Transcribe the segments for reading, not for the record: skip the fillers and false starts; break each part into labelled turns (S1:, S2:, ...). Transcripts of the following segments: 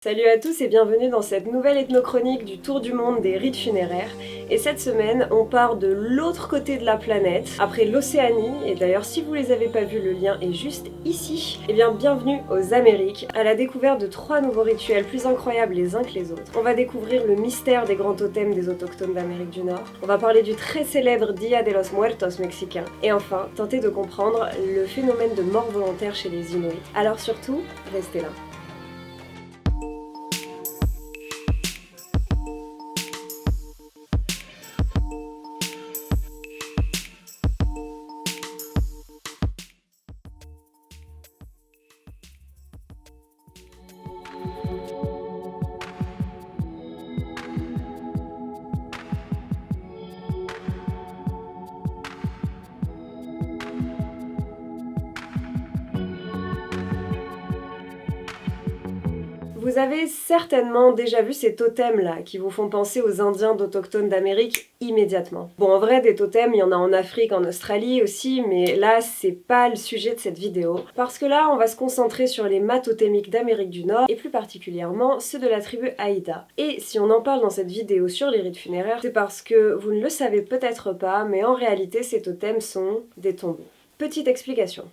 S1: Salut à tous et bienvenue dans cette nouvelle ethnochronique du tour du monde des rites funéraires. Et cette semaine, on part de l'autre côté de la planète, après l'Océanie, et d'ailleurs si vous les avez pas vus, le lien est juste ici. Et bien bienvenue aux Amériques, à la découverte de 3 nouveaux rituels plus incroyables les uns que les autres. On va découvrir le mystère des grands totems des autochtones d'Amérique du Nord, on va parler du très célèbre Dia de los Muertos mexicain, et enfin, tenter de comprendre le phénomène de mort volontaire chez les Inuits. Alors surtout, restez là. Vous avez certainement déjà vu ces totems-là qui vous font penser aux Indiens autochtones d'Amérique immédiatement. Bon, en vrai, des totems, il y en a en Afrique, en Australie aussi, mais là, c'est pas le sujet de cette vidéo. Parce que là, on va se concentrer sur les mâts totémiques d'Amérique du Nord, et plus particulièrement ceux de la tribu Haïda. Et si on en parle dans cette vidéo sur les rites funéraires, c'est parce que vous ne le savez peut-être pas, mais en réalité, ces totems sont des tombeaux. Petite explication.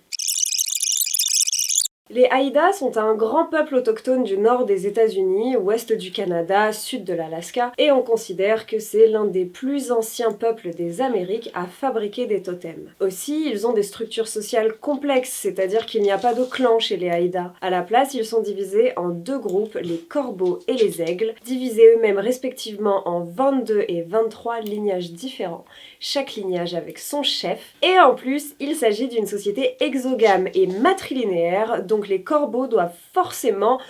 S1: Les Haïda sont un grand peuple autochtone du nord des États-Unis, ouest du Canada, sud de l'Alaska, et on considère que c'est l'un des plus anciens peuples des Amériques à fabriquer des totems. Aussi, ils ont des structures sociales complexes, c'est-à-dire qu'il n'y a pas de clan chez les Haïda. À la place, ils sont divisés en 2 groupes, les corbeaux et les aigles, divisés eux-mêmes respectivement en 22 et 23 lignages différents, chaque lignage avec son chef, et en plus, il s'agit d'une société exogame et matrilinéaire, donc les corbeaux doivent forcément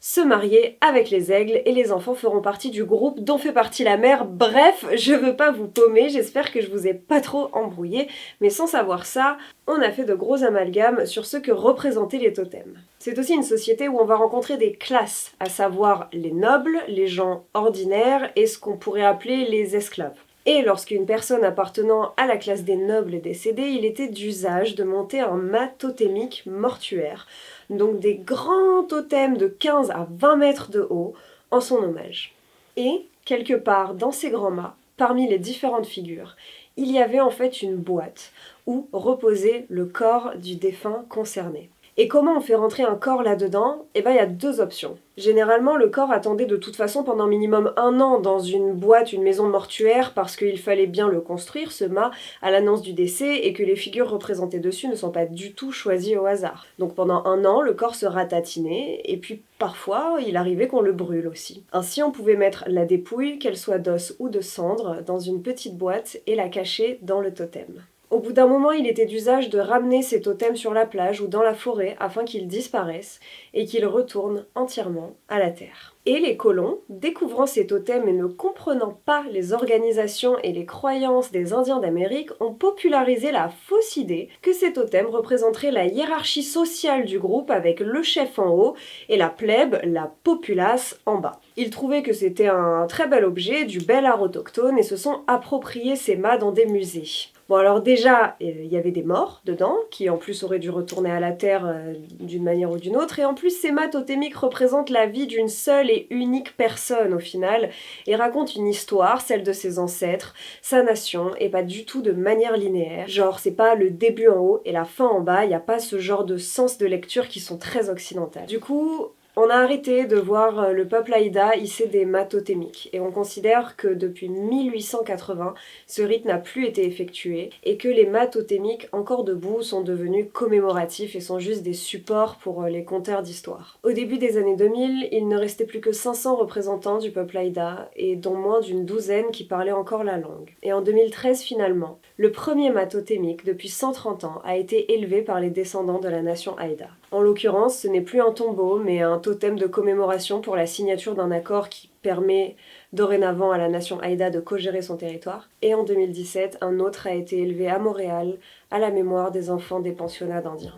S1: se marier avec les aigles et les enfants feront partie du groupe dont fait partie la mère. Bref, je veux pas vous paumer, j'espère que je vous ai pas trop embrouillé, mais sans savoir ça, on a fait de gros amalgames sur ce que représentaient les totems. C'est aussi une société où on va rencontrer des classes, à savoir les nobles, les gens ordinaires et ce qu'on pourrait appeler les esclaves. Et lorsqu'une personne appartenant à la classe des nobles est décédée, il était d'usage de monter un mât totémique mortuaire, donc des grands totems de 15 à 20 mètres de haut, en son hommage. Et, quelque part dans ces grands mâts, parmi les différentes figures, il y avait en fait une boîte où reposait le corps du défunt concerné. Et comment on fait rentrer un corps là-dedans ? Eh ben, il y a 2 options. Généralement, le corps attendait de toute façon pendant minimum 1 an dans une boîte, une maison mortuaire, parce qu'il fallait bien le construire, ce mât, à l'annonce du décès, et que les figures représentées dessus ne sont pas du tout choisies au hasard. Donc pendant 1 an, le corps sera tatiné, et puis parfois, il arrivait qu'on le brûle aussi. Ainsi, on pouvait mettre la dépouille, qu'elle soit d'os ou de cendre, dans une petite boîte et la cacher dans le totem. Au bout d'un moment, il était d'usage de ramener ces totems sur la plage ou dans la forêt afin qu'ils disparaissent et qu'ils retournent entièrement à la terre. Et les colons, découvrant ces totems et ne comprenant pas les organisations et les croyances des Indiens d'Amérique, ont popularisé la fausse idée que ces totems représenteraient la hiérarchie sociale du groupe avec le chef en haut et la plèbe, la populace, en bas. Ils trouvaient que c'était un très bel objet, du bel art autochtone et se sont appropriés ces mâts dans des musées. Bon alors déjà, il y avait des morts dedans, qui en plus auraient dû retourner à la terre d'une manière ou d'une autre, et en plus ces mâts totémiques représentent la vie d'une seule et unique personne au final, et racontent une histoire, celle de ses ancêtres, sa nation, et pas du tout de manière linéaire. Genre c'est pas le début en haut et la fin en bas, il n'y a pas ce genre de sens de lecture qui sont très occidentales. Du coup, on a arrêté de voir le peuple Haïda hisser des mâts totémiques et on considère que depuis 1880, ce rite n'a plus été effectué et que les mâts totémiques encore debout sont devenus commémoratifs et sont juste des supports pour les conteurs d'histoire. Au début des années 2000, il ne restait plus que 500 représentants du peuple Haïda et dont moins d'une douzaine qui parlaient encore la langue. Et en 2013 finalement, le premier mât totémique depuis 130 ans a été élevé par les descendants de la nation Haïda. En l'occurrence, ce n'est plus un tombeau, mais un totem de commémoration pour la signature d'un accord qui permet dorénavant à la nation Haïda de co-gérer son territoire. Et en 2017, un autre a été élevé à Montréal, à la mémoire des enfants des pensionnats d'Indiens.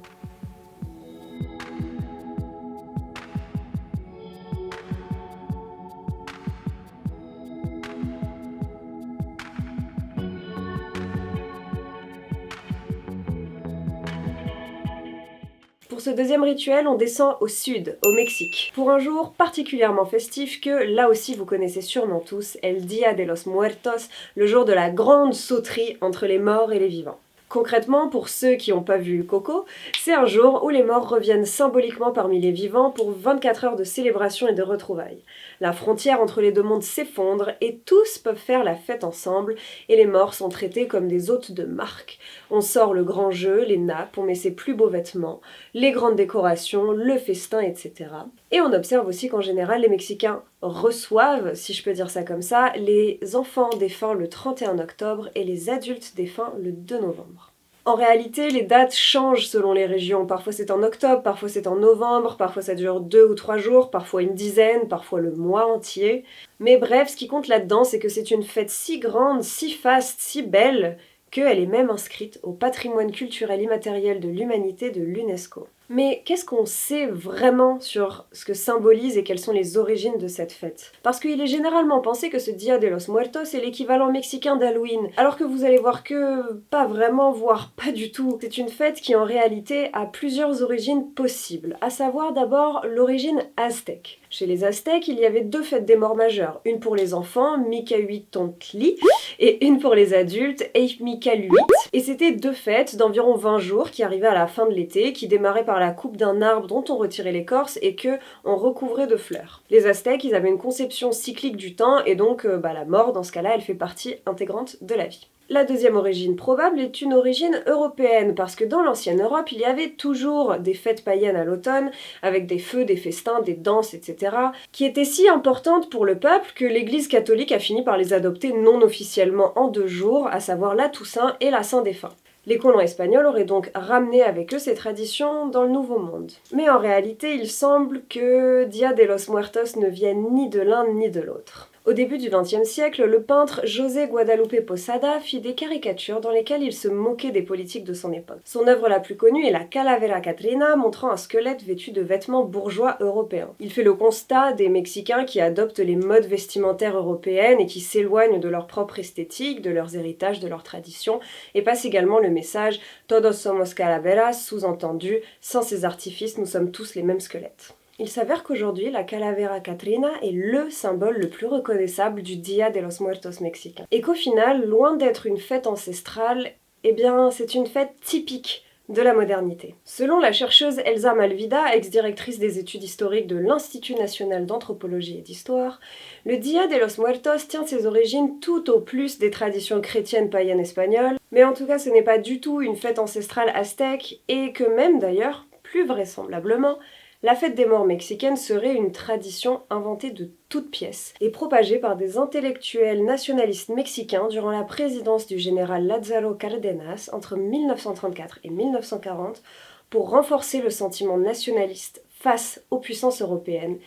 S1: Pour ce deuxième rituel, on descend au sud, au Mexique, pour un jour particulièrement festif que, là aussi vous connaissez sûrement tous, El Día de los Muertos, le jour de la grande sauterie entre les morts et les vivants. Concrètement, pour ceux qui n'ont pas vu Coco, c'est un jour où les morts reviennent symboliquement parmi les vivants pour 24 heures de célébration et de retrouvailles. La frontière entre les deux mondes s'effondre et tous peuvent faire la fête ensemble et les morts sont traités comme des hôtes de marque. On sort le grand jeu, les nappes, on met ses plus beaux vêtements, les grandes décorations, le festin, etc. Et on observe aussi qu'en général, les Mexicains reçoivent, si je peux dire ça comme ça, les enfants défunts le 31 octobre et les adultes défunts le 2 novembre. En réalité, les dates changent selon les régions. Parfois c'est en octobre, parfois c'est en novembre, parfois ça dure 2 ou 3 jours, parfois une dizaine, parfois le mois entier. Mais bref, ce qui compte là-dedans, c'est que c'est une fête si grande, si faste, si belle, qu'elle est même inscrite au patrimoine culturel immatériel de l'humanité de l'UNESCO. Mais qu'est-ce qu'on sait vraiment sur ce que symbolise et quelles sont les origines de cette fête? Parce qu'il est généralement pensé que ce Dia de los Muertos est l'équivalent mexicain d'Halloween, alors que vous allez voir que pas vraiment, voire pas du tout. C'est une fête qui en réalité a plusieurs origines possibles, à savoir d'abord l'origine aztèque. Chez les Aztèques, il y avait 2 fêtes des morts majeures, une pour les enfants, Micahuitontli, et une pour les adultes, Eihmicaluit. Et c'était 2 fêtes d'environ 20 jours qui arrivaient à la fin de l'été, qui démarraient par la coupe d'un arbre dont on retirait l'écorce et que on recouvrait de fleurs. Les Aztèques, ils avaient une conception cyclique du temps et donc la mort, dans ce cas-là, elle fait partie intégrante de la vie. La deuxième origine probable est une origine européenne, parce que dans l'ancienne Europe, il y avait toujours des fêtes païennes à l'automne, avec des feux, des festins, des danses, etc., qui étaient si importantes pour le peuple que l'Église catholique a fini par les adopter non officiellement en 2 jours, à savoir la Toussaint et la Saint-Défunt. Les colons espagnols auraient donc ramené avec eux ces traditions dans le Nouveau Monde. Mais en réalité, il semble que Dia de los Muertos ne vienne ni de l'un ni de l'autre. Au début du XXe siècle, le peintre José Guadalupe Posada fit des caricatures dans lesquelles il se moquait des politiques de son époque. Son œuvre la plus connue est la Calavera Catrina, montrant un squelette vêtu de vêtements bourgeois européens. Il fait le constat des Mexicains qui adoptent les modes vestimentaires européennes et qui s'éloignent de leur propre esthétique, de leurs héritages, de leurs traditions, et passe également le message Todos somos calaveras, sous-entendu, sans ces artifices, nous sommes tous les mêmes squelettes. Il s'avère qu'aujourd'hui, la Calavera Catrina est le symbole le plus reconnaissable du Dia de los Muertos mexicain. Et qu'au final, loin d'être une fête ancestrale, eh bien, c'est une fête typique de la modernité. Selon la chercheuse Elsa Malvida, ex-directrice des études historiques de l'Institut national d'anthropologie et d'histoire, le Dia de los Muertos tient ses origines tout au plus des traditions chrétiennes païennes espagnoles, mais en tout cas ce n'est pas du tout une fête ancestrale aztèque, et que même d'ailleurs, plus vraisemblablement, la fête des morts mexicaine serait une tradition inventée de toutes pièces et propagée par des intellectuels nationalistes mexicains durant la présidence du général Lázaro Cárdenas entre 1934 et 1940 pour renforcer le sentiment nationaliste face aux puissances européennes.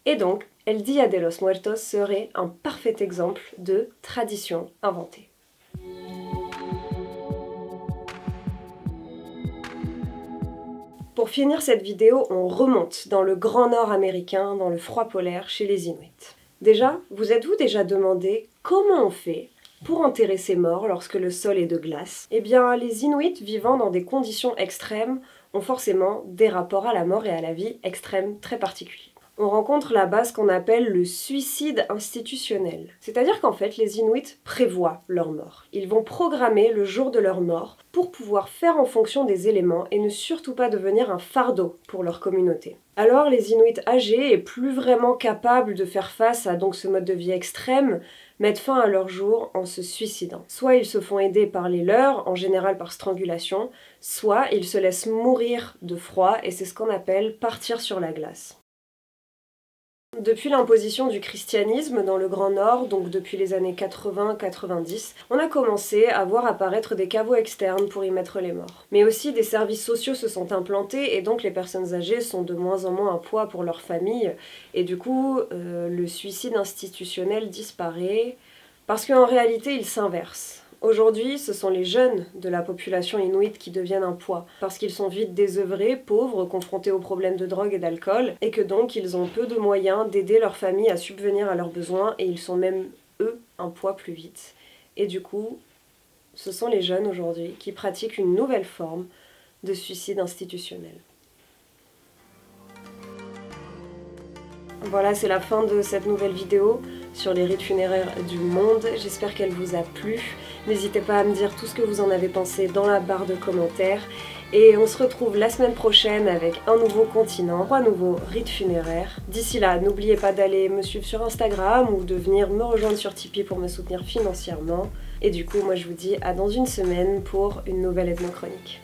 S1: Et donc, El Día de los Muertos serait un parfait exemple de tradition inventée. Pour finir cette vidéo, on remonte dans le grand nord américain, dans le froid polaire, chez les Inuits. Déjà, vous êtes-vous déjà demandé comment on fait pour enterrer ses morts lorsque le sol est de glace? Eh bien, les Inuits vivant dans des conditions extrêmes ont forcément des rapports à la mort et à la vie extrêmes très particuliers. On rencontre là-bas ce qu'on appelle le suicide institutionnel. C'est-à-dire qu'en fait, les Inuits prévoient leur mort. Ils vont programmer le jour de leur mort pour pouvoir faire en fonction des éléments et ne surtout pas devenir un fardeau pour leur communauté. Alors les Inuits âgés et plus vraiment capables de faire face à donc ce mode de vie extrême mettent fin à leur jour en se suicidant. Soit ils se font aider par les leurs, en général par strangulation, soit ils se laissent mourir de froid et c'est ce qu'on appelle partir sur la glace. Depuis l'imposition du christianisme dans le Grand Nord, donc depuis les années 80-90, on a commencé à voir apparaître des caveaux externes pour y mettre les morts. Mais aussi des services sociaux se sont implantés et donc les personnes âgées sont de moins en moins un poids pour leur famille et du coup le suicide institutionnel disparaît parce qu'en réalité il s'inverse. Aujourd'hui, ce sont les jeunes de la population inuite qui deviennent un poids, parce qu'ils sont vite désœuvrés, pauvres, confrontés aux problèmes de drogue et d'alcool, et que donc ils ont peu de moyens d'aider leur famille à subvenir à leurs besoins, et ils sont même, eux, un poids plus vite. Et du coup, ce sont les jeunes aujourd'hui qui pratiquent une nouvelle forme de suicide institutionnel. Voilà, c'est la fin de cette nouvelle vidéo sur les rites funéraires du monde. J'espère qu'elle vous a plu. N'hésitez pas à me dire tout ce que vous en avez pensé dans la barre de commentaires. Et on se retrouve la semaine prochaine avec un nouveau continent, 3 nouveaux rites funéraires. D'ici là, n'oubliez pas d'aller me suivre sur Instagram ou de venir me rejoindre sur Tipeee pour me soutenir financièrement. Et du coup, moi je vous dis à dans une semaine pour une nouvelle ethnochronique.